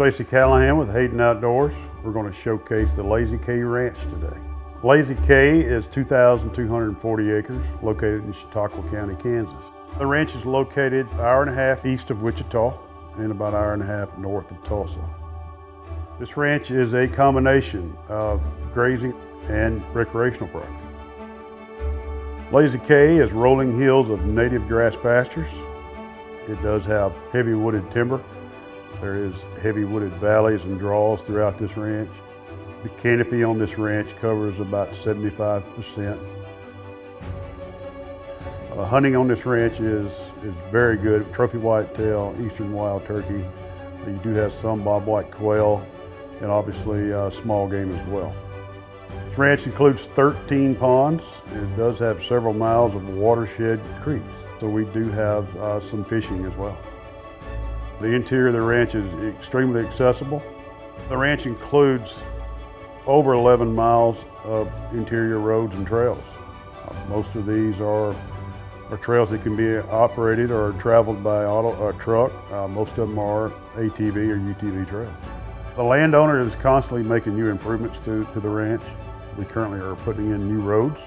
Stacy Callahan with Hayden Outdoors. We're going to showcase the Lazy K Ranch today. Lazy K is 2,240 acres located in Chautauqua County, Kansas. The ranch is located an hour and a half east of Wichita and about an hour and a half north of Tulsa. This ranch is a combination of grazing and recreational property. Lazy K is rolling hills of native grass pastures. It does have heavy wooded timber. There is heavy wooded valleys and draws throughout this ranch. The canopy on this ranch covers about 75%. Hunting on this ranch is very good. Trophy whitetail, eastern wild turkey. You do have some bobwhite quail and obviously small game as well. This ranch includes 13 ponds. It does have several miles of watershed creeks. So we do have some fishing as well. The interior of the ranch is extremely accessible. The ranch includes over 11 miles of interior roads and trails. Most of these are trails that can be operated or traveled by truck. Most of them are ATV or UTV trails. The landowner is constantly making new improvements to the ranch. We currently are putting in new roads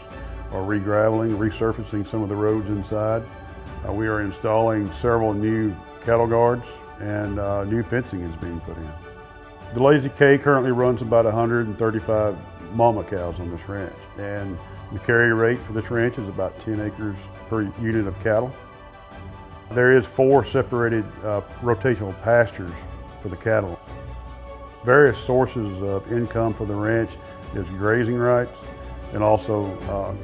or re-graveling, resurfacing some of the roads inside. We are installing several new cattle guards and new fencing is being put in. The Lazy K currently runs about 135 mama cows on this ranch, and the carry rate for this ranch is about 10 acres per unit of cattle. There is 4 separated rotational pastures for the cattle. Various sources of income for the ranch is grazing rights and also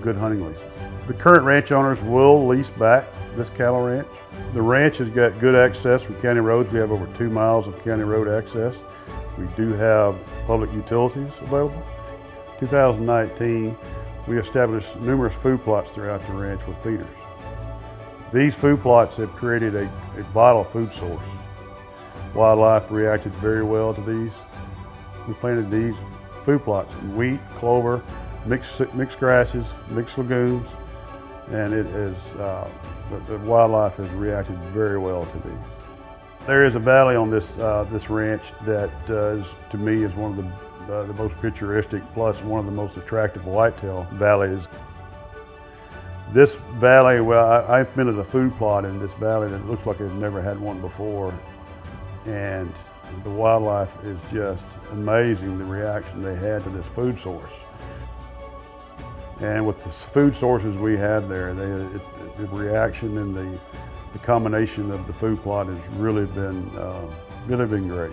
good hunting leases. The current ranch owners will lease back this cattle ranch. The ranch has got good access from county roads. We have over 2 miles of county road access. We do have public utilities available. 2019, we established numerous food plots throughout the ranch with feeders. These food plots have created a vital food source. Wildlife reacted very well to these. We planted these food plots in wheat, clover, mixed grasses, mixed legumes, and the wildlife has reacted very well to these. There is a valley on this ranch that to me is one of the most picturesque, plus one of the most attractive whitetail valleys. This valley, well, I've been at a food plot in this valley that looks like it's never had one before, and the wildlife is just amazing, the reaction they had to this food source. And with the food sources we have there, the reaction and the combination of the food plot has really been great.